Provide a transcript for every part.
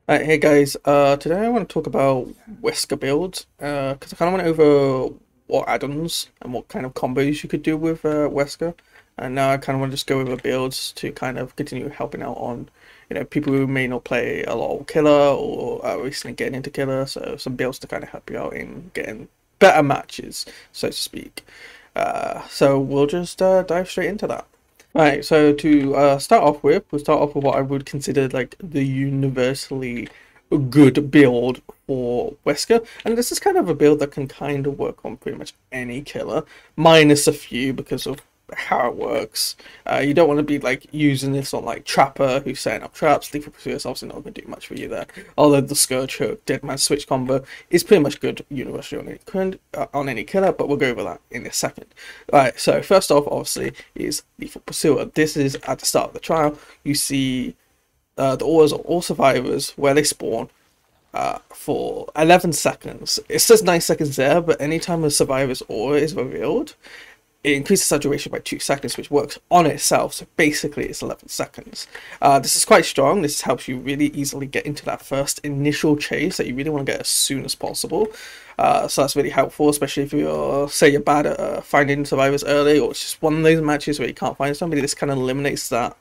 Hey guys, today I want to talk about Wesker builds, because I kind of went over what add-ons and what kind of combos you could do with Wesker, and now I kind of want to just go over builds to kind of continue helping out on, people who may not play a lot of Killer or are recently getting into Killer, so some builds to kind of help you out in getting better matches, so to speak. So we'll just dive straight into that. Right, so to start off with, we'll start off with what I would consider like the universally good build for Wesker, and this is kind of a build that can kind of work on pretty much any killer, minus a few because of how it works. You don't want to be like using this on like Trapper who's setting up traps. Lethal Pursuit is obviously not going to do much for you there. Although the Scourge Hook Dead Man Switch combo is pretty much good universally on any killer, but we'll go over that in a second. Right, so first off, obviously, is Lethal Pursuer. This is at the start of the trial. You see the auras of all survivors where they spawn for 11 seconds. It says 9 seconds there, but anytime a survivor's aura is revealed, it increases that duration by 2 seconds, which works on itself, so basically it's 11 seconds. This is quite strong. This helps you really easily get into that first initial chase that you really want to get as soon as possible. So that's really helpful, especially if you're, say you're bad at finding survivors early, or it's just one of those matches where you can't find somebody. This kind of eliminates that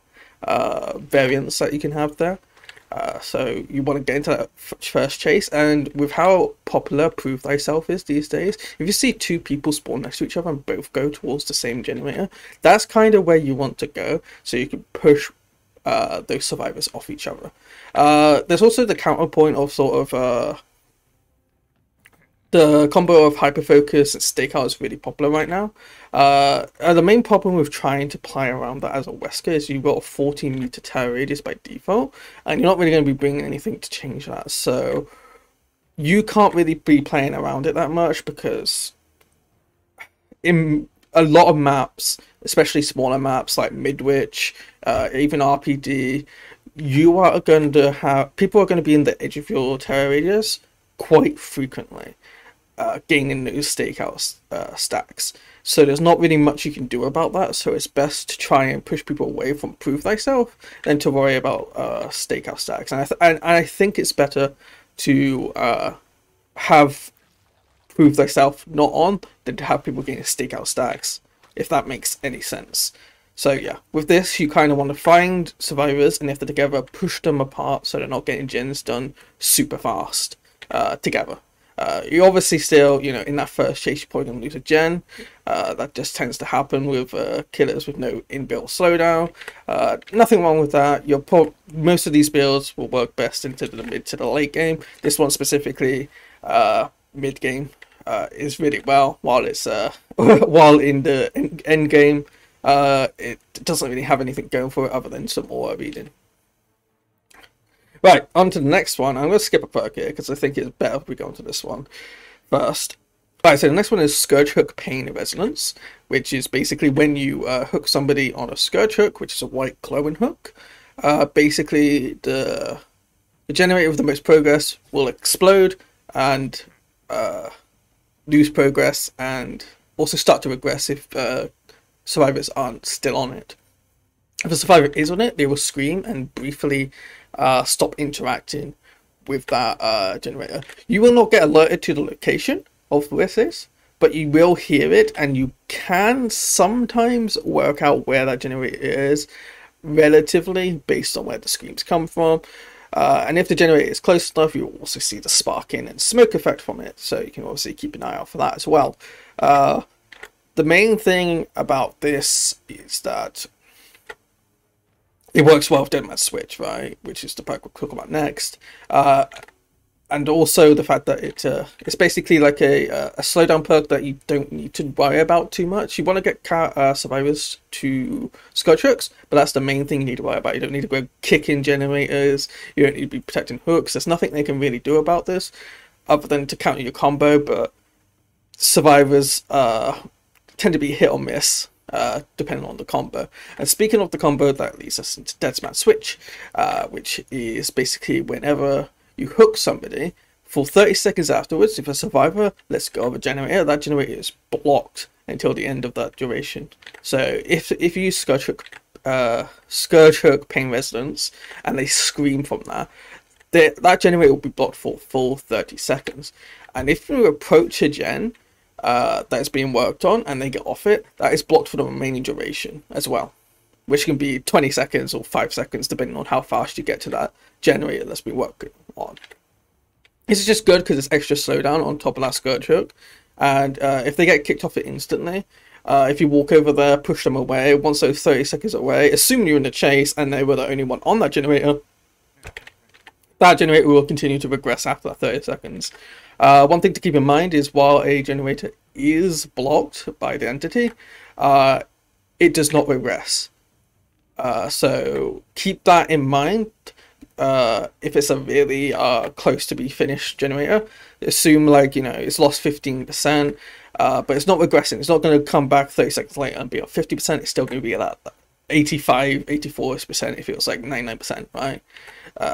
variance that you can have there. So you want to get into that first chase, and with how popular Prove Thyself is these days, if you see two people spawn next to each other and both go towards the same generator, that's kind of where you want to go, so you can push those survivors off each other. There's also the counterpoint of sort of the combo of hyperfocus and stakeout is really popular right now. The main problem with trying to play around that as a Wesker is you've got a 14-meter terror radius by default, and you're not really going to be bringing anything to change that. So you can't really be playing around it that much, because in a lot of maps, especially smaller maps like Midwich, even RPD, you are going to have people are going to be in the edge of your terror radius quite frequently, gaining those stakeout stacks. So there's not really much you can do about that. So it's best to try and push people away from Prove Thyself than to worry about stakeout stacks. And I think it's better to have Prove Thyself not on than to have people getting stakeout stacks, if that makes any sense. So yeah, with this you kind of want to find survivors, and if they're together, push them apart so they're not getting gens done super fast together. You obviously still, in that first chase, you're probably going to lose a gen. That just tends to happen with killers with no inbuilt slowdown. Nothing wrong with that. Most of these builds will work best into the mid to the late game. This one specifically, mid game, is really well. While it's while in the end game, it doesn't really have anything going for it other than some aura reading. Right, on to the next one. I'm going to skip a perk here because I think it's better if we go on to this one first. Right, so the next one is Scourge Hook Pain Resonance, which is basically when you hook somebody on a Scourge Hook, which is a white glowing hook. Basically, the generator with the most progress will explode and lose progress, and also start to regress if survivors aren't still on it. If a survivor is on it, they will scream and briefly stop interacting with that generator. You will not get alerted to the location of this, but you will hear it, and you can sometimes work out where that generator is relatively based on where the screams come from. And if the generator is close enough, you'll also see the sparking and smoke effect from it, so you can obviously keep an eye out for that as well. The main thing about this is that it works well with Dead Man Switch, right? Which is the perk we'll talk about next. And also the fact that it's basically like a slowdown perk that you don't need to worry about too much. You want to get survivors to Scourge Hooks, but that's the main thing you need to worry about. You don't need to go kicking generators. You don't need to be protecting hooks. There's nothing they can really do about this other than to counter your combo, but survivors tend to be hit or miss, depending on the combo. And speaking of the combo, that leads us into Dead Man Switch, which is basically whenever you hook somebody, for 30 seconds afterwards, if a survivor lets go of a generator, that generator is blocked until the end of that duration. So if you use Scourge Hook Pain Resonance and they scream from that, that generator will be blocked for full 30 seconds. And if you approach a gen that's being worked on and they get off it, that is blocked for the remaining duration as well, which can be 20 seconds or 5 seconds depending on how fast you get to that generator that's been working on. This is just good because it's extra slowdown on top of that Scourge hook, and if they get kicked off it instantly, if you walk over there, push them away, once those 30 seconds away, assume you're in the chase and they were the only one on that generator, that generator will continue to regress after that 30 seconds. One thing to keep in mind is while a generator is blocked by the entity, it does not regress. So keep that in mind. If it's a really close to be finished generator, assume like, it's lost 15%, but it's not regressing. It's not going to come back 30 seconds later and be at 50%. It's still going to be at that 85, 84%. It feels like 99%, right?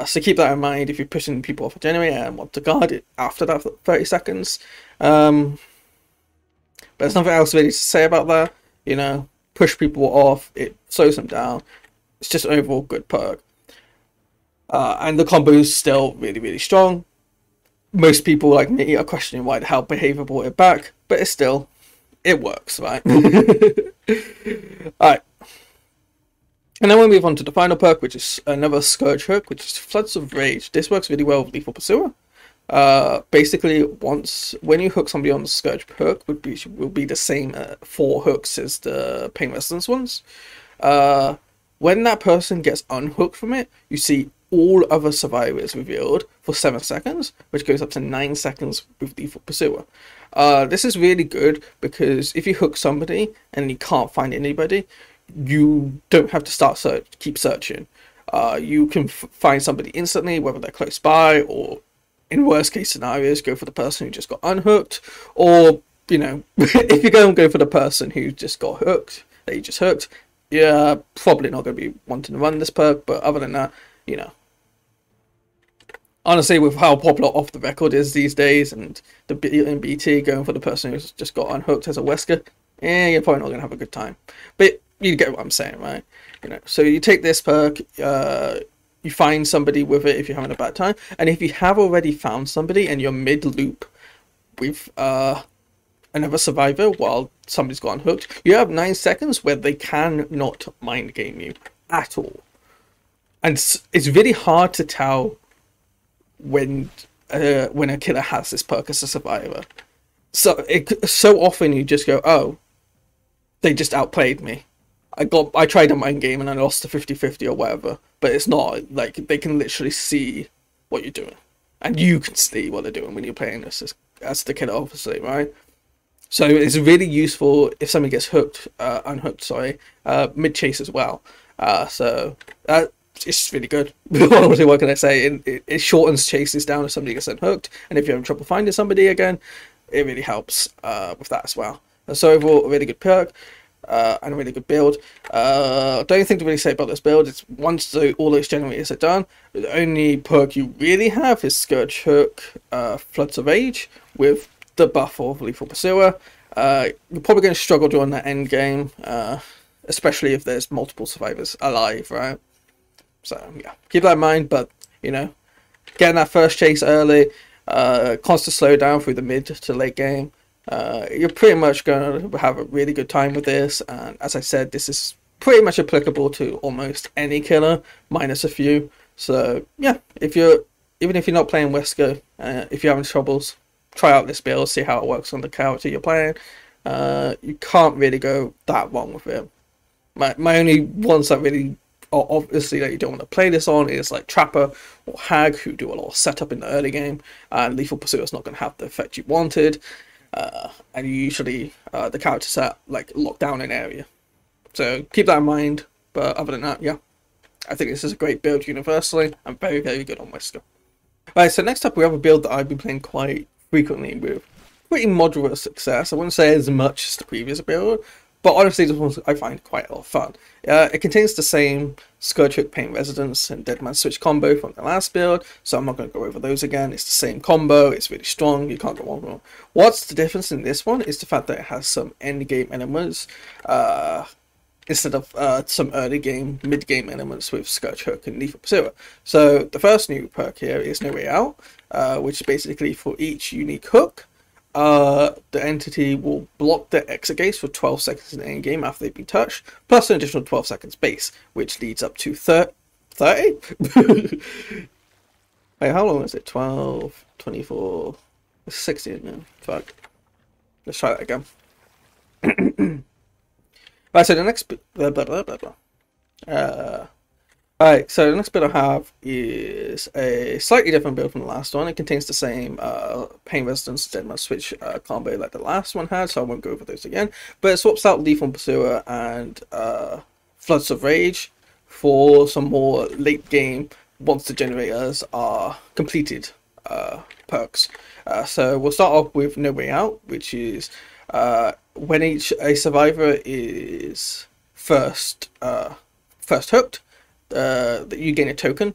So keep that in mind if you're pushing people off a generator and want to guard it after that 30 seconds. But there's nothing else really to say about that. Push people off, it slows them down. It's just an overall good perk. And the combo is still really, really strong. Most people like me are questioning why the hell Behavior brought it back, but it works, right? Alright. And then we'll move on to the final perk, which is another Scourge hook, which is Floods of Rage. This works really well with Lethal Pursuer. Basically, when you hook somebody on the Scourge hook, will be the same 4 hooks as the Pain Resistance ones. When that person gets unhooked from it, you see all other survivors revealed for 7 seconds, which goes up to 9 seconds with Lethal Pursuer. This is really good because if you hook somebody and you can't find anybody, you don't have to keep searching. You can find somebody instantly, whether they're close by, or in worst case scenarios, go for the person who just got unhooked, or if you go for the person who just got hooked, that you just hooked, you're probably not going to be wanting to run this perk. But other than that, honestly, with how popular Off the Record is these days, and the BT going for the person who's just got unhooked as a Wesker, you're probably not going to have a good time. But you get what I'm saying, right? So you take this perk, you find somebody with it if you're having a bad time, and if you have already found somebody and you're mid-loop with another survivor while somebody's got unhooked, you have 9 seconds where they cannot mind game you at all. And it's really hard to tell when a killer has this perk as a survivor. So often you just go, oh, they just outplayed me. I tried a mind game and I lost to 50-50 or whatever, but it's not like they can literally see what you're doing, and you can see what they're doing when you're playing this as the killer, obviously, right? So it's really useful if somebody gets unhooked, mid chase as well. So it's really good. Honestly, what can I say? It shortens chases down if somebody gets unhooked, and if you're having trouble finding somebody again, it really helps with that as well. So overall, a really good perk. And a really good build. Don't think to really say about this build. It's once all those generators are done, the only perk you really have is Scourge Hook, Floods of Rage with the buff of Lethal Pursuer. You're probably going to struggle during that end game, especially if there's multiple survivors alive, right? So yeah, keep that in mind. But getting that first chase early, constant slowdown through the mid to late game. You're pretty much going to have a really good time with this, and as I said, this is pretty much applicable to almost any killer, minus a few. So yeah, even if you're not playing Wesker, if you're having troubles, try out this build, see how it works on the character you're playing. You can't really go that wrong with it. My only ones that really are obviously that you don't want to play this on is like Trapper or Hag, who do a lot of setup in the early game, and Lethal Pursuit is not going to have the effect you wanted. And usually the characters are like locked down in area, so keep that in mind. But other than that, yeah, I think this is a great build universally and very, very good on Wesker. Right, so next up we have a build that I've been playing quite frequently with pretty moderate success. I wouldn't say as much as the previous build, but honestly this one I find quite a lot of fun. It contains the same Scourge Hook, Pain Resistance and Dead Man Switch combo from the last build, so I'm not going to go over those again. It's the same combo, it's really strong, you can't go wrong. What's the difference in this one is the fact that it has some endgame elements. instead of some early game, mid game elements with Scourge, Hook, and Lethal Pursuer. So the first new perk here is No Way Out, which is basically for each unique hook, the entity will block their exit gates for 12 seconds in the end game after they've been touched, plus an additional 12 seconds base, which leads up to 30? Wait, how long is it? 12, 24, 16 now. Fuck. Let's try that again. Right, so the next bit, Alright, so the next bit I have is a slightly different build from the last one. It contains the same Pain Resistance, Deadman Switch combo like the last one had, so I won't go over those again. But it swaps out Lethal Pursuer and Floods of Rage for some more late game once the generators are completed perks. So we'll start off with No Way Out, which is when a survivor is first hooked, that you gain a token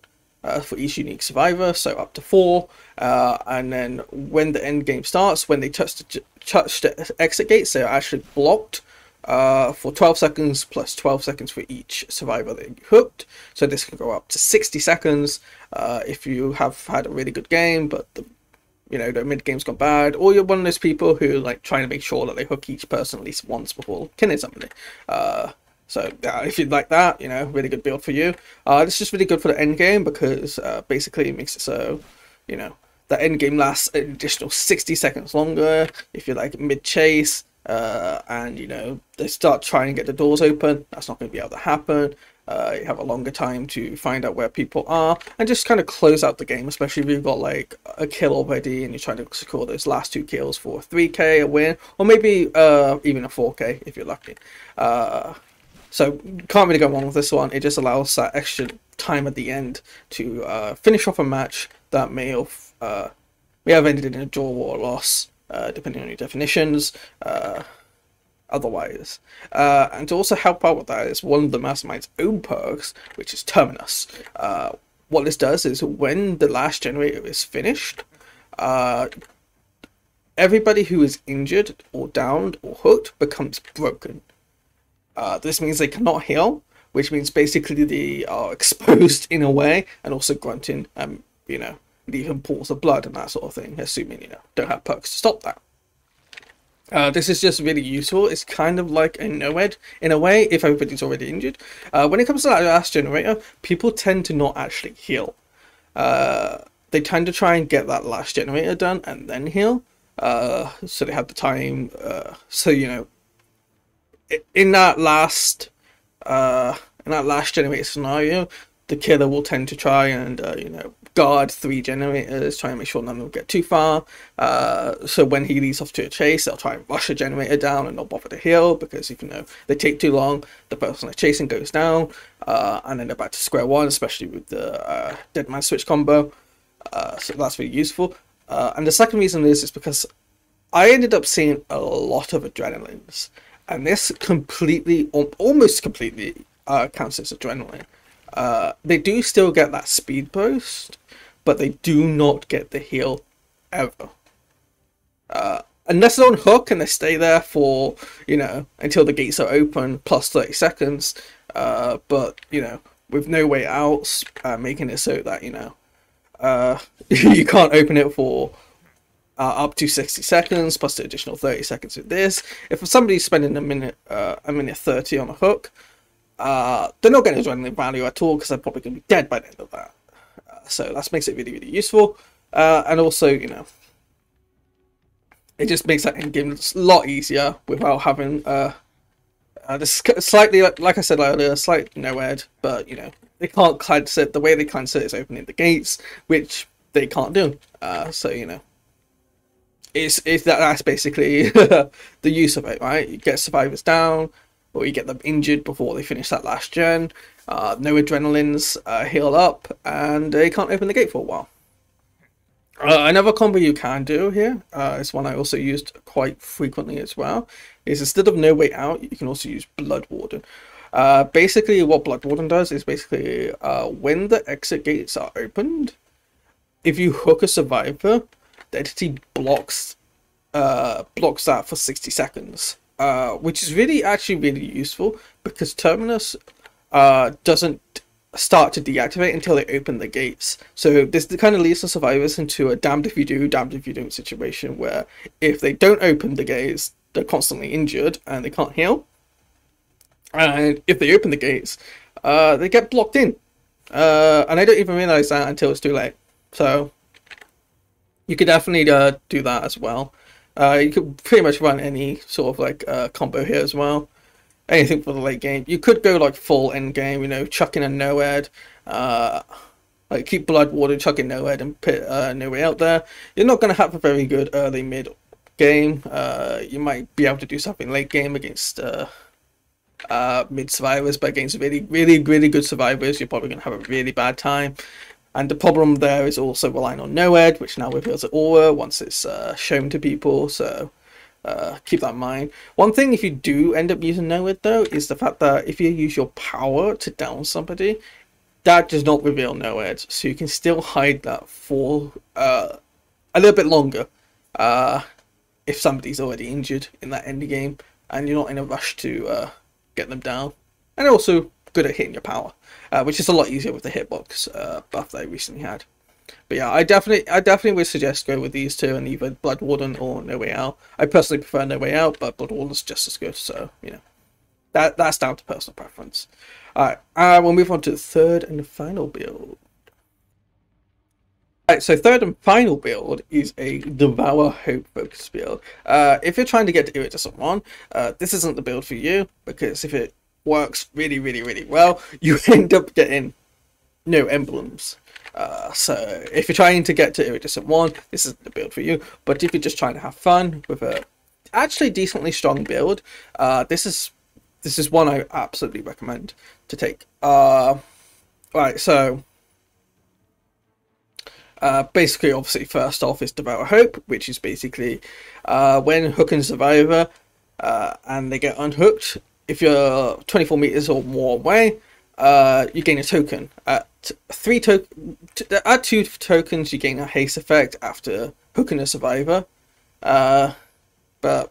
for each unique survivor, so up to 4. And then when the end game starts, when they touch the exit gates, they are actually blocked for 12 seconds plus 12 seconds for each survivor that you hooked. So this can go up to 60 seconds if you have had a really good game, but the mid game's gone bad, or you're one of those people who like trying to make sure that they hook each person at least once before killing somebody. So if you'd like that, really good build for you. This is just really good for the end game because basically it makes it so, the end game lasts an additional 60 seconds longer if you're like mid chase. And they start trying to get the doors open. That's not going to be able to happen. You have a longer time to find out where people are and just kind of close out the game, especially if you've got like a kill already and you're trying to score those last 2 kills for a 3k, a win, or maybe even a 4k if you're lucky. So can't really go wrong with this one. It just allows that extra time at the end to finish off a match that may have ended in a draw or a loss, depending on your definitions. Otherwise, and to also help out with that is one of the Mastermind's own perks, which is Terminus. What this does is when the last generator is finished, everybody who is injured or downed or hooked becomes broken. This means they cannot heal, which means basically they are exposed in a way, and also grunting, leaving pools of blood and that sort of thing, assuming don't have perks to stop that. This is just really useful. It's kind of like a no-ed in a way if everybody's already injured. When it comes to that last generator, people tend to not actually heal. They tend to try and get that last generator done and then heal, so they have the time. In that last generator scenario, the killer will tend to try and guard 3 generators, try and make sure none of them get too far. So when he leads off to a chase, they'll try and rush a generator down and not bother to heal, because if they take too long, the person they're chasing goes down, and then they're back to square one, especially with the dead man switch combo. So that's really useful. And the second reason is because I ended up seeing a lot of adrenalines, and this almost completely counts as adrenaline. They do still get that speed boost, but they do not get the heal ever. Unless they're on hook and they stay there for, until the gates are open, plus 30 seconds. But, with No Way Out, making it so that, you can't open it for up to 60 seconds, plus the additional 30 seconds with this. If somebody's spending a minute 30 on a hook, they're not getting adrenaline value at all, because they're probably going to be dead by the end of that. So that makes it really, really useful. And also, it just makes that endgame a lot easier without having this slightly, like I said earlier, slight no-ed, but they can't cleanse it. The way they cleanse it is opening the gates, which they can't do. That's basically the use of it, right? You get survivors down, or you get them injured before they finish that last gen. No adrenalines, heal up, and they can't open the gate for a while. Another combo you can do here is one I also used quite frequently as well, is instead of No Way Out, you can also use Blood Warden. Basically what Blood Warden does is basically when the exit gates are opened, if you hook a survivor, the entity blocks that for 60 seconds. which is actually really useful because Terminus doesn't start to deactivate until they open the gates. So this kind of leads the survivors into a damned if you do, damned if you don't situation where if they don't open the gates, they're constantly injured and they can't heal. And if they open the gates, they get blocked in. And I don't even realize that until it's too late. So you could definitely do that as well. You could pretty much run any sort of like combo here as well. Anything for the late game. You could go like full end game, you know, chuck in a no-ed, like keep Blood Water, chuck in no-ed and put No Way Out there. You're not going to have a very good early mid game. You might be able to do something late game against mid survivors, but against really good survivors, you're probably going to have a really bad time. And the problem there is also relying on no-ed, which now reveals an aura once it's shown to people, so keep that in mind. One thing, if you do end up using no-ed though, is the fact that if you use your power to down somebody, that does not reveal no-ed, so you can still hide that for a little bit longer if somebody's already injured in that end game and you're not in a rush to get them down. And also good at hitting your power, which is a lot easier with the hitbox buff that I recently had. But yeah, I definitely would suggest go with these two and either Blood Warden or No Way Out. I personally prefer No Way Out, but Blood Warden's just as good, so you know that's down to personal preference. Alright, we'll move on to the third and final build. Alright, so third and final build is a Devour Hope focus build. If you're trying to get to Iridescent 1, this isn't the build for you, because if it works really well, you end up getting no emblems. So if you're trying to get to Iridescent 1, this isn't the build for you. But if you're just trying to have fun with a actually decently strong build, this is one I absolutely recommend to take. Right, so basically, obviously, first off is Devour Hope, which is basically when hooking Survivor and they get unhooked, if you're 24 meters or more away, you gain a token. At 2 tokens, you gain a haste effect after hooking a survivor. But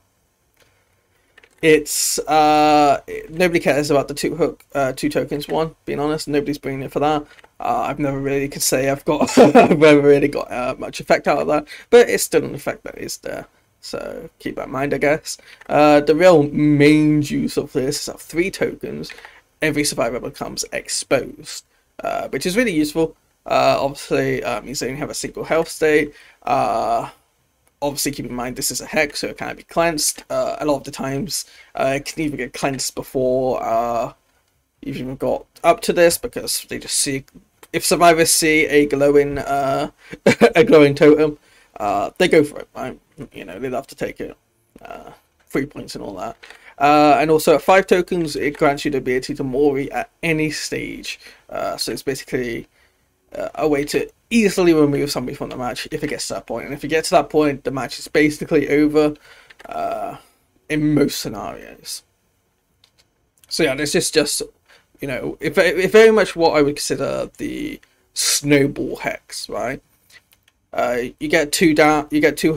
it's nobody cares about the two tokens one. Being honest, nobody's bringing it for that. I've never really could say I've never really got much effect out of that, but it's still an effect that is there. So keep that in mind, I guess. The real main use of this is that 3 tokens, every survivor becomes exposed, which is really useful. Obviously, means they only have a single health state. Obviously, keep in mind this is a hex, so it can't be cleansed. A lot of the times, it can even get cleansed before you've even got up to this, because they just see, if survivors see a glowing a glowing totem, they go for it, right? You know, they love to take it. 3 points and all that. And also at 5 tokens, it grants you the ability to Mori at any stage. So it's basically a way to easily remove somebody from the match if it gets to that point. And if you get to that point, the match is basically over in most scenarios. So yeah, this is just, you know, if very much what I would consider the snowball hex, right? You get 2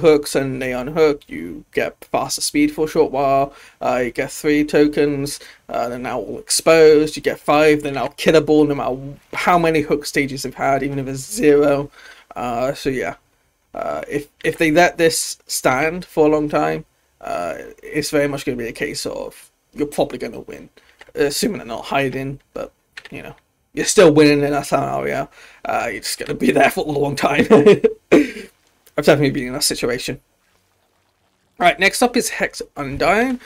hooks and they unhook, you get faster speed for a short while, you get 3 tokens, they're now all exposed, you get 5, they're now killable no matter how many hook stages they've had, even if it's 0. So yeah, if they let this stand for a long time, it's very much going to be a case of you're probably going to win, assuming they're not hiding, but you know, you're still winning in that scenario. You're just going to be there for a long time. I've definitely been in that situation. Alright, next up is Hex Undying,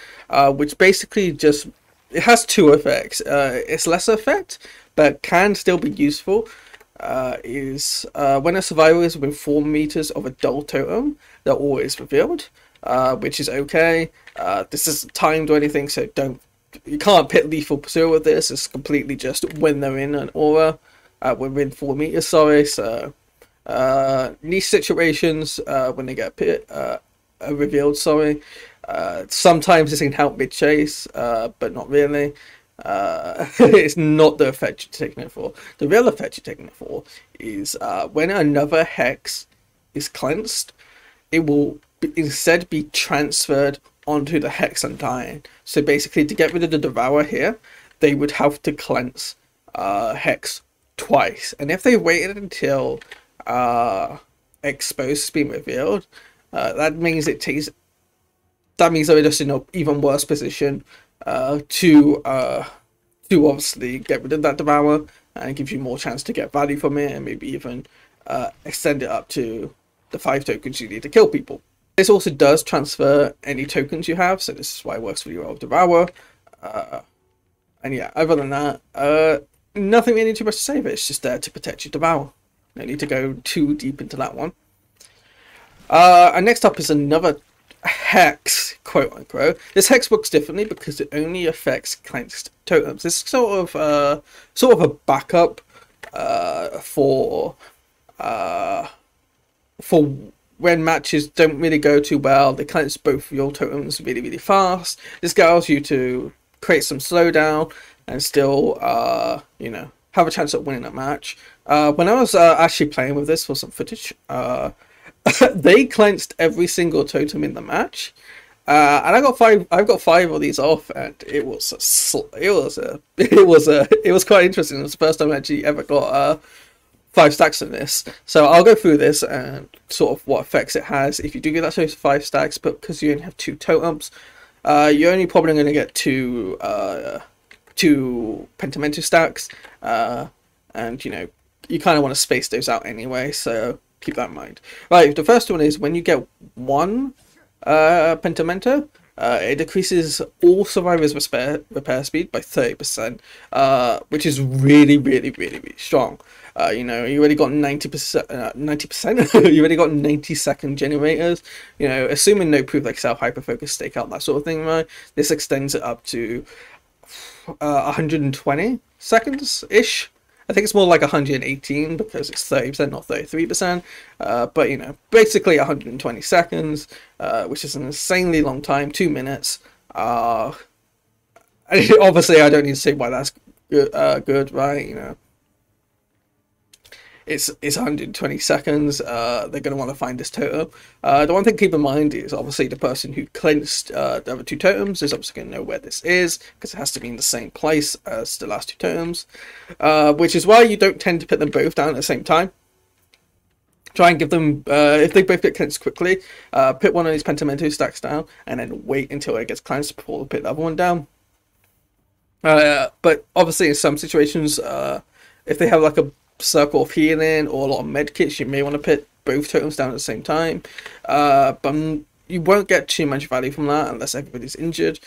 which basically just, it has 2 effects. It's lesser effect, but can still be useful. Is when a survivor is within 4 meters of a dull totem, they're always revealed, which is okay. This isn't timed or anything, so you can't pit lethal pursuit with this. It's completely just when they're in an aura, within 4 meters, sorry. So niche situations, when they get revealed, sorry. Sometimes this can help mid chase, but not really. It's not the effect you're taking it for. The real effect you're taking it for is when another hex is cleansed, it will instead be transferred onto the Hex Undying. So basically, to get rid of the Devour here, they would have to cleanse Hex twice. And if they waited until Exposed has been revealed, that means it takes. That means they're just in an even worse position to obviously get rid of that Devour, and it gives you more chance to get value from it, and maybe even extend it up to the 5 tokens you need to kill people. This also does transfer any tokens you have, so this is why it works really well with Devour. And yeah, other than that, nothing really too much to say, but it's just there to protect your Devour. No need to go too deep into that one. And next up is another Hex, quote unquote. This Hex works differently because it only affects cleansed totems. This is sort of a backup for when matches don't really go too well. They cleanse both your totems really, really fast. This allows you to create some slowdown and still, you know, have a chance at winning a match. When I was actually playing with this for some footage, they cleansed every single totem in the match, and I got 5. I've got 5 of these off, and it was quite interesting. It was the first time I actually ever got 5 stacks in this. So I'll go through this and sort of what effects it has if you do get that those 5 stacks, but because you only have 2 totems, you're only probably going to get 2 Pentamental stacks, and you know, you kind of want to space those out anyway, so keep that in mind. Right, the first one is when you get 1 Pentamento, it decreases all survivors' repair speed by 30%, which is really, really, really, really strong. You know, you already got 90%, you already got 90-second generators. You know, assuming no proof like self, hyperfocus, stakeout, that sort of thing, right? This extends it up to 120 seconds-ish. I think it's more like 118 because it's 30%, not 33%. But, you know, basically 120 seconds, which is an insanely long time, 2 minutes. Obviously, I don't need to say why that's good, right? You know, it's 120 seconds. They're going to want to find this totem. The one thing to keep in mind is obviously the person who cleansed the other 2 totems is obviously going to know where this is, because it has to be in the same place as the last 2 totems, which is why you don't tend to put them both down at the same time. Try and give them, if they both get cleansed quickly, put one of these Pentamento stacks down, and then wait until it gets cleansed before put the other one down. But obviously in some situations, if they have like a circle of healing or a lot of medkits, you may want to put both totems down at the same time, but you won't get too much value from that unless everybody's injured,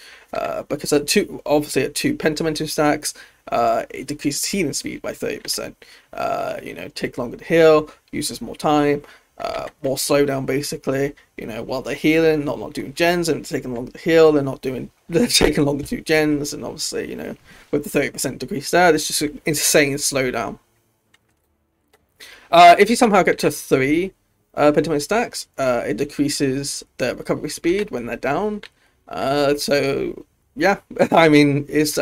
because obviously at 2 Pentamento stacks, it decreases healing speed by 30%. You know, take longer to heal, uses more time, more slowdown basically. You know, while they're healing, not doing gens, and taking longer to heal, they're taking longer to do gens, and obviously, you know, with the 30% decrease there, it's just an insane slowdown. If you somehow get to 3 Pentamento stacks, it decreases their recovery speed when they're down. So yeah, I mean, it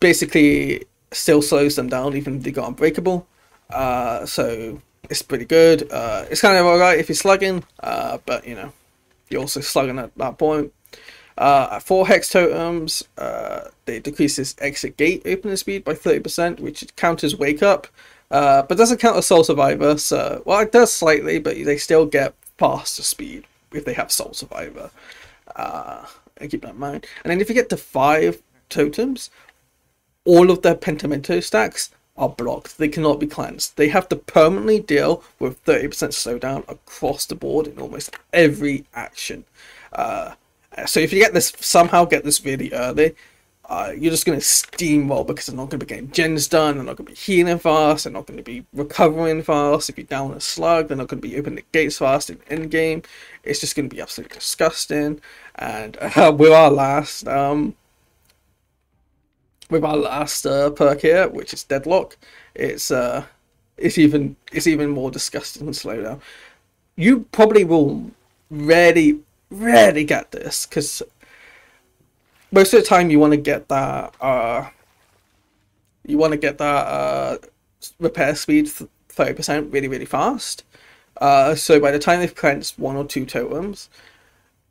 basically still slows them down even if they got unbreakable. So it's pretty good. It's kind of alright if you're slugging, but you know, you're also slugging at that point. 4 Hex totems, it decreases exit gate opening speed by 30%, which counters wake up, but doesn't count as soul survivor. So, well, it does slightly, but they still get faster speed if they have soul survivor. I keep that in mind. And then if you get to 5 totems, all of their Pentamento stacks are blocked. They cannot be cleansed. They have to permanently deal with 30% slowdown across the board in almost every action. So if you somehow get this really early, you're just going to steamroll, because they're not going to be getting gens done, they're not going to be healing fast, they're not going to be recovering fast. If you're down a slug, they're not going to be opening the gates fast in endgame. It's just going to be absolutely disgusting. And with our last perk here, which is Deadlock, it's even more disgusting than Slowdown. You probably will rarely get this, because most of the time you want to get that repair speed 30% really fast, So by the time they've cleansed one or two totems,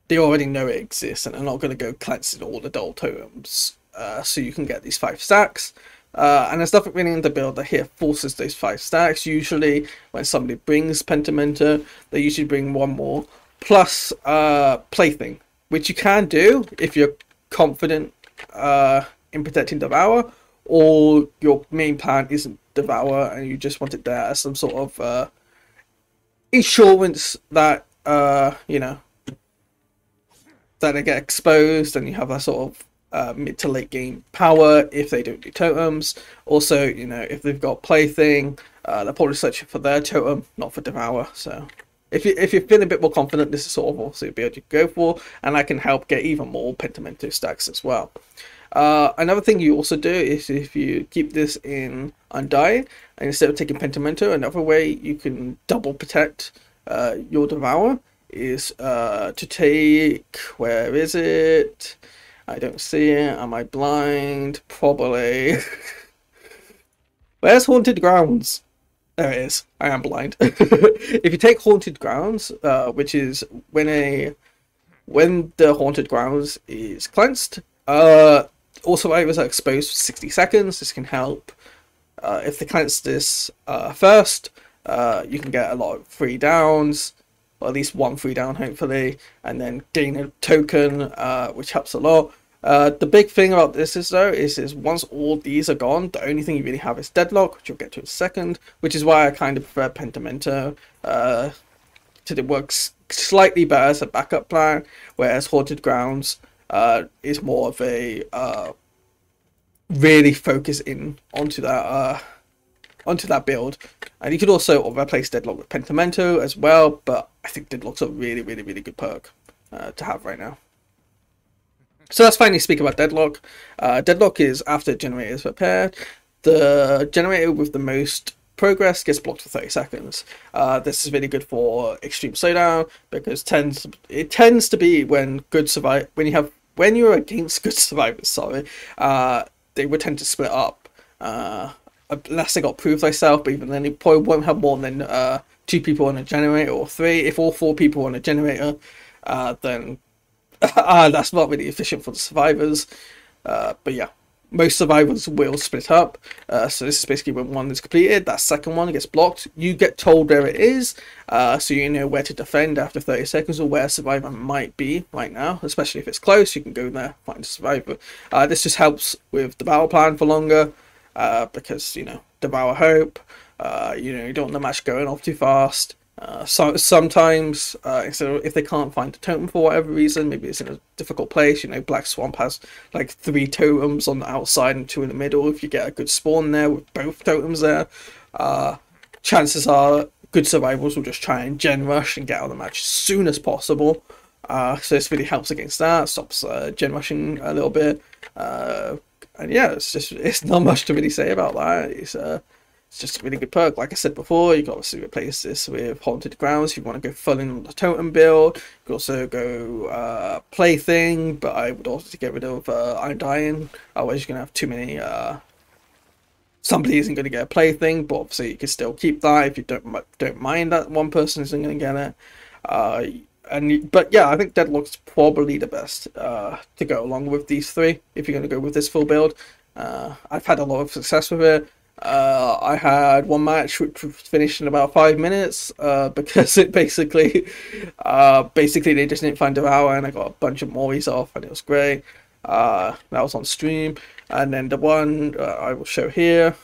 they already know it exists, and they're not going to go cleansing all the dull totems. So you can get these 5 stacks. And there's nothing really in the build that here forces those 5 stacks. Usually, when somebody brings Pentimento, they usually bring one more plus Plaything, which you can do if you're confident in protecting Devour, or your main plan isn't Devour and you just want it there as some sort of insurance that you know, that they get exposed, and you have that sort of mid to late game power if they don't do totems. Also, you know, if they've got Plaything, they're probably searching for their totem, not for Devour. So if you're feeling a bit more confident, this is sort of also a build you can go for, and that can help get even more Pentimento stacks as well. Another thing you also do is if you keep this in Undying, and instead of taking Pentimento, another way you can double protect your Devour is to take, where is it? I don't see it. Am I blind? Probably. Where's Haunted Grounds? There it is. I am blind. If you take Haunted Grounds, which is when the Haunted Grounds is cleansed, all survivors are exposed for 60 seconds. This can help. If they cleanse this first, you can get a lot of free downs, or at least one free down hopefully, and then gain a token, which helps a lot. The big thing about this is once all these are gone, the only thing you really have is Deadlock, which you'll get to in a second, which is why I kind of prefer Pentimento. It works slightly better as a backup plan, whereas Haunted Grounds is more of a really focus in onto that build. And you could also replace Deadlock with Pentimento as well, but I think Deadlock's a really good perk to have right now. So let's finally speak about Deadlock. Deadlock is after generator is repaired. The generator with the most progress gets blocked for 30 seconds. This is really good for extreme slowdown, because it tends to be when you're against good survivors, they would tend to split up. Unless they got Prove Thyself, but even then you probably won't have more than 2 people on a generator, or 3. If all 4 people on a generator, then that's not really efficient for the survivors. But yeah, most survivors will split up. So this is basically when one is completed, that second one gets blocked. You get told where it is, so you know where to defend after 30 seconds, or where a survivor might be right now. Especially if it's close, you can go there, find a survivor. This just helps with the battle plan for longer. Because, you know, Devour Hope, you know, you don't want the match going off too fast. Sometimes, if they can't find a totem for whatever reason, maybe it's in a difficult place, you know, Black Swamp has like 3 totems on the outside and 2 in the middle. If you get a good spawn there with both totems there, chances are good survivors will just try and gen rush and get out of the match as soon as possible. So this really helps against that, stops gen rushing a little bit. And yeah, it's not much to really say about that. It's just a really good perk. Like I said before, you can obviously replace this with Haunted Grounds if you want to go full in on the totem build. You can also go Plaything, but I would also get rid of Undying. Otherwise you're going to have too many... somebody isn't going to get a Plaything, but obviously you can still keep that if you don't mind that one person isn't going to get it. But yeah, I think Deadlock's probably the best to go along with these 3 if you're going to go with this full build. I've had a lot of success with it. I had one match which finished in about 5 minutes because it basically they just didn't find Devour, and I got a bunch of Moris off, and it was great. That was on stream. And then the one I will show here,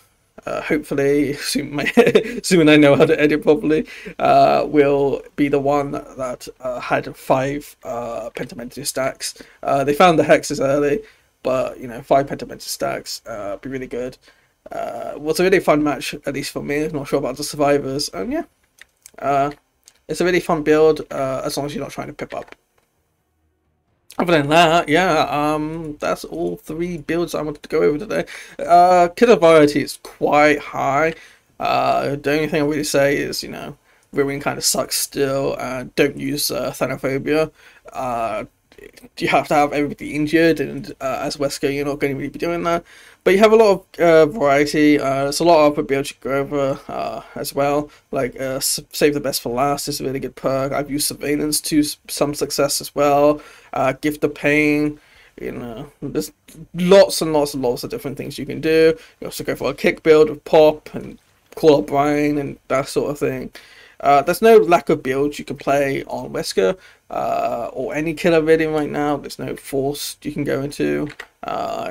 hopefully, assuming I know how to edit properly, will be the one that had 5 Pentimento stacks. They found the hexes early, but you know, 5 Pentimento stacks be really good. Was a really fun match, at least for me. I'm not sure about the survivors, and yeah, it's a really fun build as long as you're not trying to pip up. Other than that, yeah, that's all 3 builds I wanted to go over today. Killer variety is quite high. The only thing I really say is, you know, Ruin kind of sucks still, and don't use Thanophobia. you have to have everybody injured, and as Wesker, you're not going to really be doing that. But you have a lot of variety. There's a lot of other builds you can go over as well. Like Save the Best for Last is a really good perk. I've used Surveillance to some success as well. Gift of Pain. You know, there's lots and lots and lots of different things you can do. You also go for a kick build with Pop and Call Up Brian and that sort of thing. There's no lack of builds you can play on Wesker or any killer really right now. There's no force you can go into.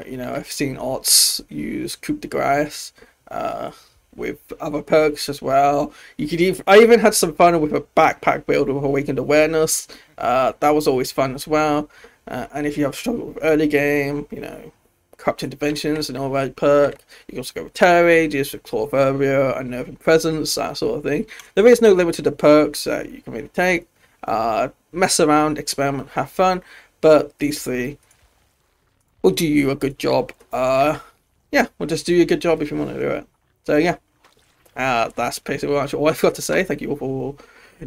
You know, I've seen Ots use Coup de Grace with other perks as well. You could even, I even had some fun with a backpack build with Awakened Awareness. That was always fun as well. And if you have struggle with early game, you know, Corrupt Interventions and all right perk. You can also go with Terror Ages, with Claw of Area, Unnerving Presence, that sort of thing. There is no limit to the perks that you can really take. Mess around, experiment, have fun. But these three will do you a good job. Yeah, we'll just do you a good job if you want to do it. So yeah, that's basically all I've got to say. Thank you all for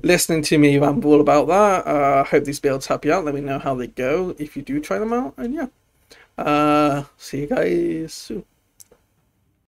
listening to me ramble about that. Hope these builds help you out. Let me know how they go if you do try them out. And yeah. See you guys soon.